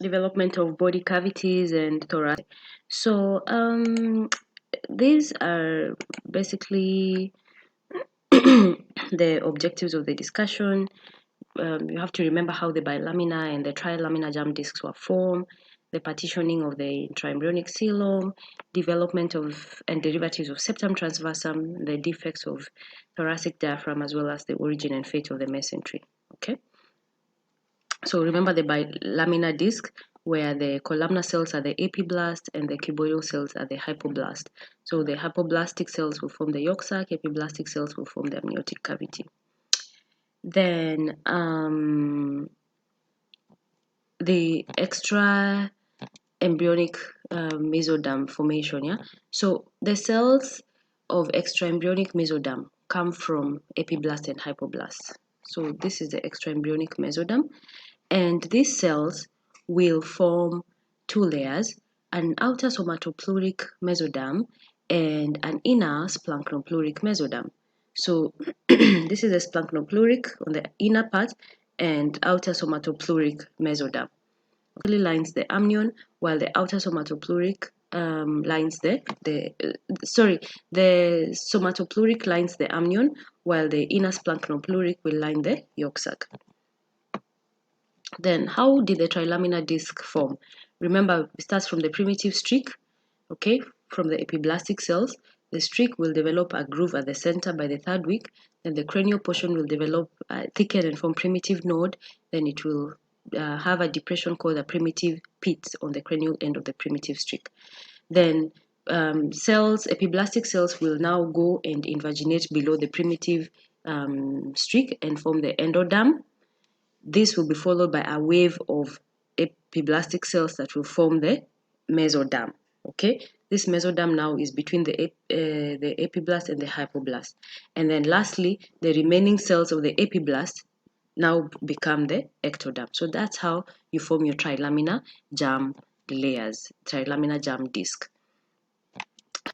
development of body cavities and thoracic. So these are basically the objectives of the discussion. You have to remember how the bilaminar and the trilaminar germ discs were formed, the partitioning of the intraembryonic coelom, development of and derivatives of septum transversum, the defects of thoracic diaphragm, as well as the origin and fate of the mesentery. Okay. So remember the bilaminar disc, where the columnar cells are the epiblast and the cuboidal cells are the hypoblast. So the hypoblastic cells will form the yolk sac, epiblastic cells will form the amniotic cavity. Then the extra embryonic mesoderm formation, yeah. So the cells of extra embryonic mesoderm come from epiblast and hypoblast. So this is the extra embryonic mesoderm, and these cells will form two layers: an outer somatopleuric mesoderm and an inner splanchnopluric mesoderm. So this is a splanchnopluric on the inner part and outer somatopleuric mesoderm. Lines the amnion, while the outer somatopleuric lines the somatopleuric lines the amnion, while the inner splanchnopluric will line the yolk sac. Then, how did the trilaminar disc form? Remember, it starts from the primitive streak, okay, from the epiblastic cells. The streak will develop a groove at the center by the third week. Then the cranial portion will develop, thicken and form primitive node. Then it will have a depression called a primitive pit on the cranial end of the primitive streak. Then epiblastic cells will now go and invaginate below the primitive streak and form the endoderm. This will be followed by a wave of epiblastic cells that will form the mesoderm. Okay, this mesoderm now is between the epiblast and the hypoblast. And then lastly, the remaining cells of the epiblast now become the ectoderm. So that's how you form your trilaminar germ layers, trilaminar germ disc.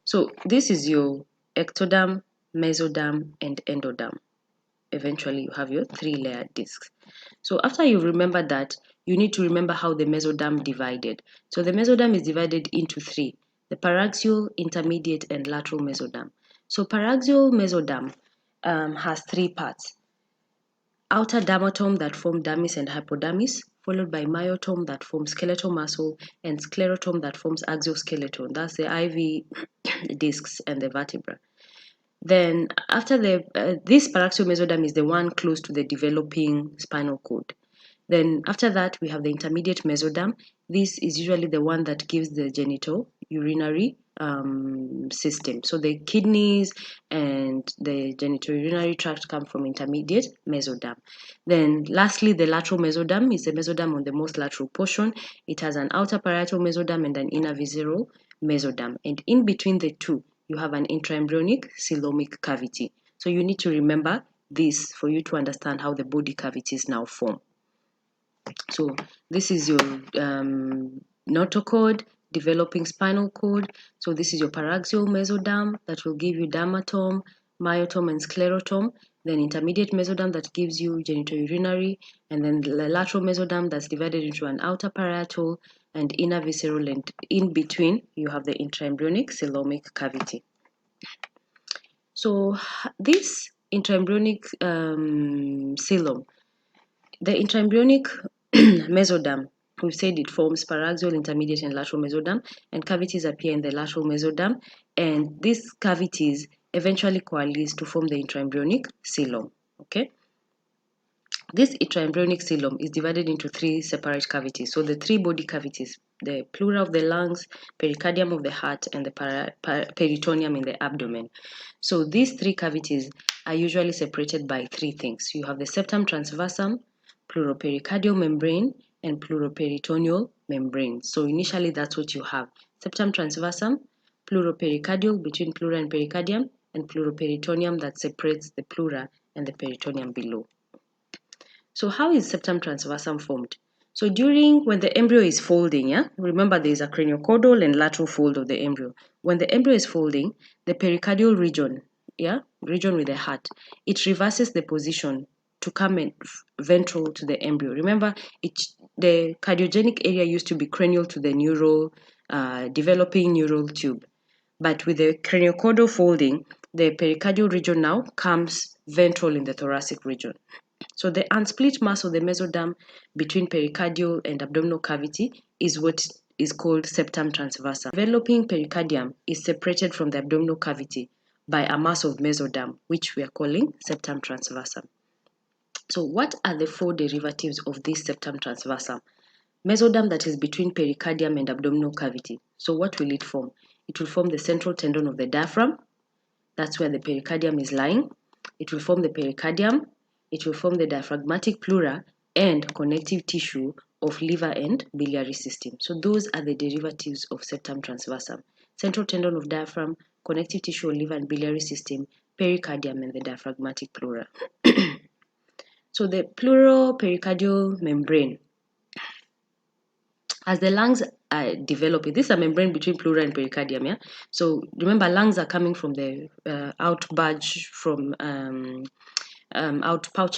So this is your ectoderm, mesoderm, and endoderm. Eventually you have your 3-layered discs. So after you remember that, you need to remember how the mesoderm divided. So the mesoderm is divided into 3: the paraxial, intermediate, and lateral mesoderm. So paraxial mesoderm has 3 parts: outer dermatome that form dermis and hypodermis, followed by myotome that forms skeletal muscle, and sclerotome that forms exoskeleton. That's the IV discs and the vertebra. Then after this paraxial mesoderm is the one close to the developing spinal cord. Then after that, we have the intermediate mesoderm. This is usually the one that gives the genitourinary system. So the kidneys and the genitourinary tract come from intermediate mesoderm. Then lastly, the lateral mesoderm is the mesoderm on the most lateral portion. It has an outer parietal mesoderm and an inner visceral mesoderm. And in between the two, you have an intraembryonic coelomic cavity. So you need to remember this for you to understand how the body cavities now form. So this is your notochord, developing spinal cord. So this is your paraxial mesoderm that will give you dermatome, myotome, and sclerotome. Then intermediate mesoderm that gives you genitourinary, and then the lateral mesoderm that's divided into an outer parietal and inner visceral, and in between you have the intraembryonic coelomic cavity. So this intraembryonic coelom, the intraembryonic mesoderm, we've said it forms paraxial, intermediate, and lateral mesoderm, and cavities appear in the lateral mesoderm, and these cavities eventually coalesce to form the intraembryonic coelom. Okay. This intraembryonic coelom is divided into 3 separate cavities. So the 3 body cavities: the pleura of the lungs, pericardium of the heart, and the peritoneum in the abdomen. So these 3 cavities are usually separated by 3 things. You have the septum transversum, pleuropericardial membrane, and pleuroperitoneal membrane. So initially that's what you have: septum transversum, pleuropericardial between pleura and pericardium, and pleuroperitoneum that separates the pleura and the peritoneum below. So how is septum transversum formed? So when the embryo is folding, remember there is a craniocaudal and lateral fold of the embryo. When the embryo is folding, the pericardial region, region with the heart, it reverses the position to come in ventral to the embryo. Remember, the cardiogenic area used to be cranial to the neural, developing neural tube. But with the craniocaudal folding, the pericardial region now comes ventral in the thoracic region. So the unsplit mass of the mesoderm between pericardial and abdominal cavity is what is called septum transversum. Developing pericardium is separated from the abdominal cavity by a mass of mesoderm, which we are calling septum transversum. So what are the four derivatives of this septum transversum? Mesoderm that is between pericardium and abdominal cavity. So what will it form? It will form the central tendon of the diaphragm. That's where the pericardium is lying. It will form the pericardium. It will form the diaphragmatic pleura and connective tissue of liver and biliary system. So those are the derivatives of septum transversum. Central tendon of diaphragm, connective tissue of liver and biliary system, pericardium, and the diaphragmatic pleura. So the pleuropericardial membrane, as the lungs are developing, this is a membrane between pleura and pericardium, yeah? So remember, lungs are coming from the outpouching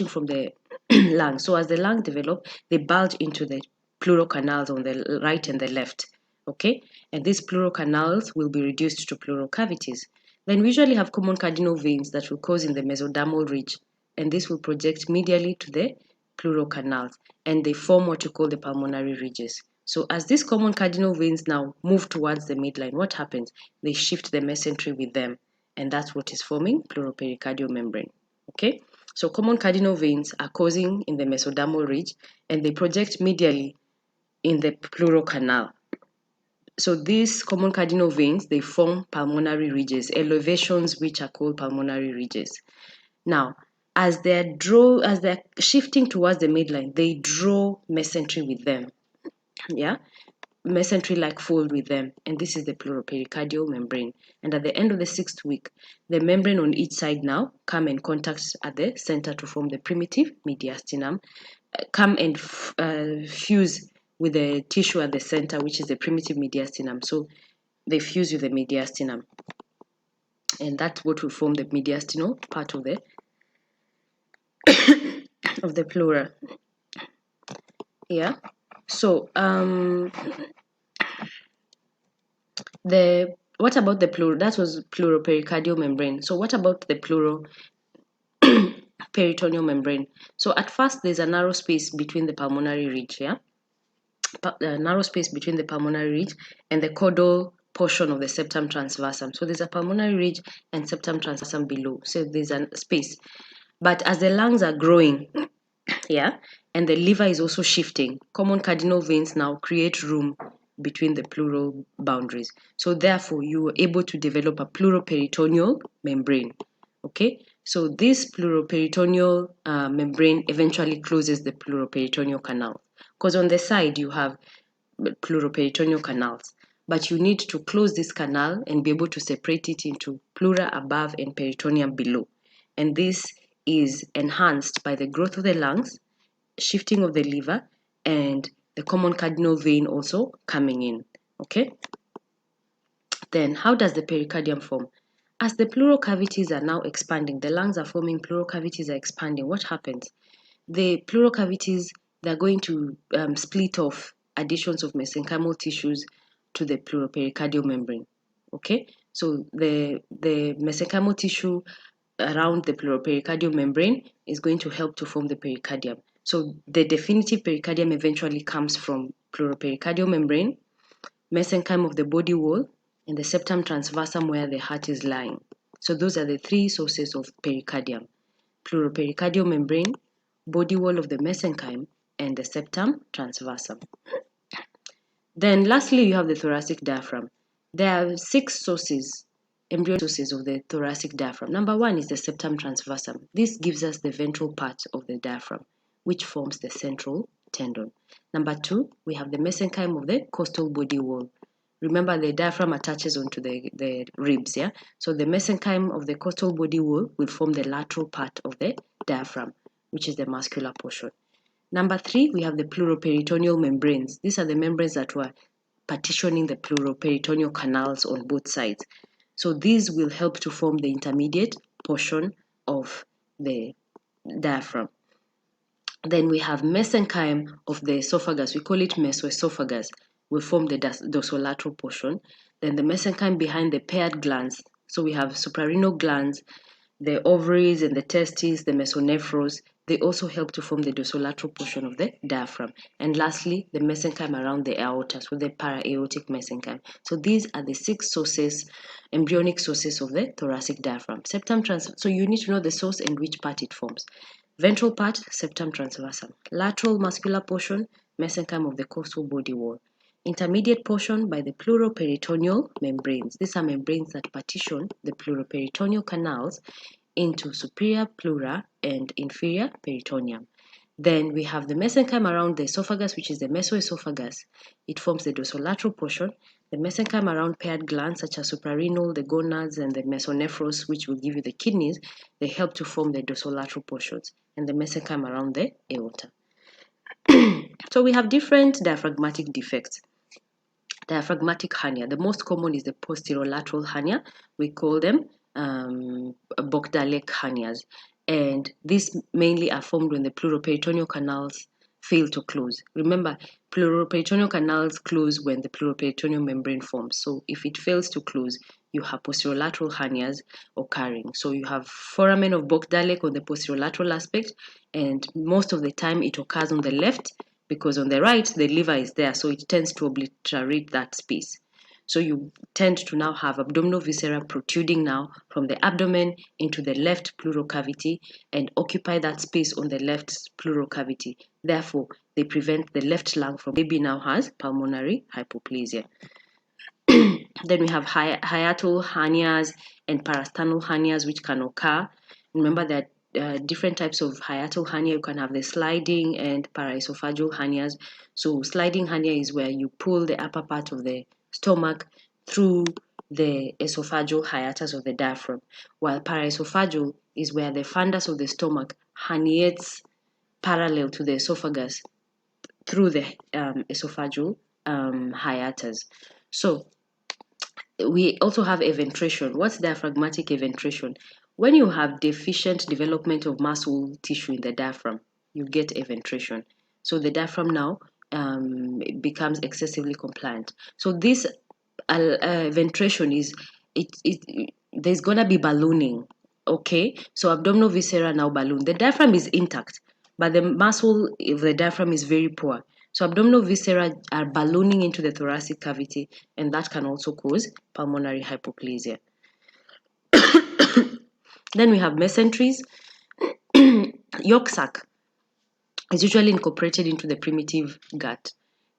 from the lungs. So as the lungs develop, they bulge into the pleural canals on the right and the left, okay? And these pleural canals will be reduced to pleural cavities. Then we usually have common cardinal veins that will cause in the mesodermal ridge, and this will project medially to the pleural canals, and they form what you call the pulmonary ridges. So as these common cardinal veins now move towards the midline, what happens? They shift the mesentery with them, and that's what is forming pleuropericardial membrane. Okay? So common cardinal veins are causing in the mesodermal ridge, and they project medially in the pleural canal. So these common cardinal veins, they form pulmonary ridges, elevations which are called pulmonary ridges. Now, as they're shifting towards the midline, they draw mesentery with them. Yeah, mesentery-like fold with them, and this is the pleuropericardial membrane. And at the end of the 6th week, the membrane on each side now come in contact at the center to form the primitive mediastinum, come and fuse with the tissue at the center, which is the primitive mediastinum. So they fuse with the mediastinum, and that's what will form the mediastinal part of the of the pleura. Yeah. So what about the pleural? That was pleuropericardial membrane. So what about the pleuroperitoneal membrane? So at first there's a narrow space between the pulmonary ridge, yeah? Narrow space between the pulmonary ridge and the caudal portion of the septum transversum. So there's a pulmonary ridge and septum transversum below. So there's a space. But as the lungs are growing, yeah, and the liver is also shifting, common cardinal veins now create room between the pleural boundaries. So therefore, you are able to develop a pleuroperitoneal membrane. Okay, so this pleuroperitoneal membrane eventually closes the pleuroperitoneal canal, because on the side you have pleuroperitoneal canals, but you need to close this canal and be able to separate it into pleura above and peritoneum below. And this is enhanced by the growth of the lungs, shifting of the liver, and the common cardinal vein also coming in. Okay? Then, how does the pericardium form? As the pleural cavities are now expanding, the lungs are forming, pleural cavities are expanding. What happens? The pleural cavities, they're going to split off additions of mesenchymal tissues to the pleuropericardial membrane. Okay? So the mesenchymal tissue around the pleuropericardial membrane is going to help to form the pericardium. So the definitive pericardium eventually comes from pleuropericardial membrane, mesenchyme of the body wall, and the septum transversum where the heart is lying. So those are the three sources of pericardium: pleuropericardial membrane, body wall of the mesenchyme, and the septum transversum. Then lastly, you have the thoracic diaphragm. There are 6 sources, embryonic sources of the thoracic diaphragm. Number 1 is the septum transversum. This gives us the ventral part of the diaphragm, which forms the central tendon. Number 2, we have the mesenchyme of the costal body wall. Remember, the diaphragm attaches onto the ribs, yeah? So the mesenchyme of the costal body wall will form the lateral part of the diaphragm, which is the muscular portion. Number 3, we have the pleuroperitoneal membranes. These are the membranes that were partitioning the pleuroperitoneal canals on both sides. So these will help to form the intermediate portion of the diaphragm. Then we have mesenchyme of the esophagus. We call it mesoesophagus. Will form the dorsolateral portion. Then the mesenchyme behind the paired glands. So we have suprarenal glands, the ovaries and the testes, the mesonephros. They also help to form the dorsolateral portion of the diaphragm. And lastly, the mesenchyme around the aorta, so the para-aortic mesenchyme. So these are the 6 sources, embryonic sources of the thoracic diaphragm. So you need to know the source and which part it forms. Ventral part, septum transversum. Lateral muscular portion, mesenchyme of the costal body wall. Intermediate portion by the pleuroperitoneal membranes. These are membranes that partition the pleuroperitoneal canals into superior pleura and inferior peritoneum. Then we have the mesenchyme around the esophagus, which is the mesoesophagus. It forms the dorsolateral portion. The mesenchyme around paired glands, such as suprarenal, the gonads, and the mesonephros, which will give you the kidneys, they help to form the dorsolateral portions. And the mesenchyme around the aorta. So we have different diaphragmatic defects. Diaphragmatic hernia. The most common is the posterolateral hernia. We call them Bogdalek hernias. And these mainly are formed when the pleuroperitoneal canals fail to close. Remember, pleuroperitoneal canals close when the pleuroperitoneal membrane forms. So if it fails to close, you have posterolateral hernias occurring. So you have foramen of Bogdalek on the posterolateral aspect, and most of the time it occurs on the left, because on the right, the liver is there, so it tends to obliterate that space. So you tend to now have abdominal viscera protruding now from the abdomen into the left pleural cavity and occupy that space on the left pleural cavity. Therefore, they prevent the left lung from maybe now has pulmonary hypoplasia. Then we have hiatal hernias and parasternal hernias, which can occur. Remember that different types of hiatal hernia. You can have the sliding and paraesophageal hernias. So sliding hernia is where you pull the upper part of the stomach through the esophageal hiatus of the diaphragm, while paraesophageal is where the fundus of the stomach herniates parallel to the esophagus through the esophageal hiatus. So we also have eventration. What's diaphragmatic eventration? When you have deficient development of muscle tissue in the diaphragm, you get eventration. So the diaphragm now becomes excessively compliant. So this eventration is, there's going to be ballooning. Okay, so abdominal viscera now balloon. The diaphragm is intact, but the muscle of the diaphragm is very poor. So abdominal viscera are ballooning into the thoracic cavity, and that can also cause pulmonary hypoplasia. Then we have mesenteries. Yolk sac is usually incorporated into the primitive gut,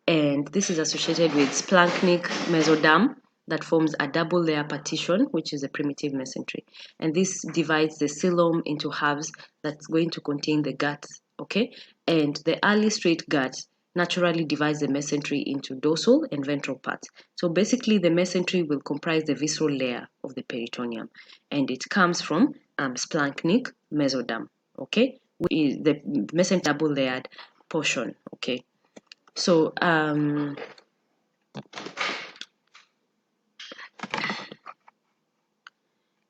and this is associated with splanchnic mesoderm that forms a double layer partition, which is a primitive mesentery. And this divides the coelom into halves that's going to contain the gut, okay? And the early straight gut naturally divides the mesentery into dorsal and ventral parts. So basically the mesentery will comprise the visceral layer of the peritoneum, and it comes from splanchnic mesoderm, okay? Which is the mesentery double layered portion, okay? So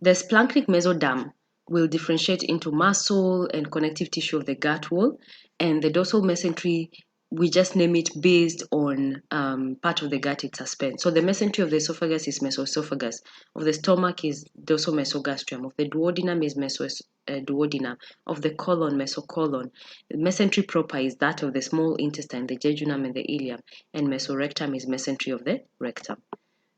the splanchnic mesoderm will differentiate into muscle and connective tissue of the gut wall, and the dorsal mesentery, we just name it based on part of the gut it suspends. So the mesentery of the esophagus is mesoesophagus, of the stomach is dorsal mesogastrium, of the duodenum is mesoduodenum, of the colon mesocolon. The mesentery proper is that of the small intestine, the jejunum and the ileum, and mesorectum is mesentery of the rectum.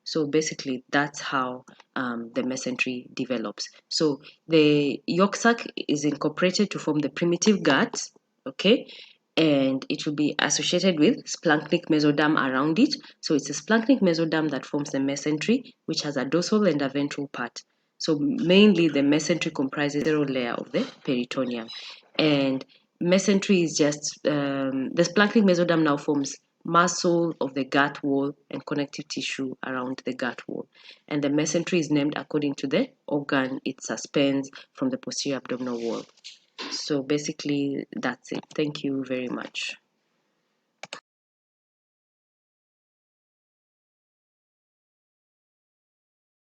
So basically, that's how the mesentery develops. So the yolk sac is incorporated to form the primitive gut, okay? And it will be associated with splanchnic mesoderm around it. So it's a splanchnic mesoderm that forms the mesentery, which has a dorsal and a ventral part. So mainly the mesentery comprises the zero layer of the peritoneum. And mesentery is just, the splanchnic mesoderm now forms muscle of the gut wall and connective tissue around the gut wall. And the mesentery is named according to the organ it suspends from the posterior abdominal wall. So basically, that's it. Thank you very much.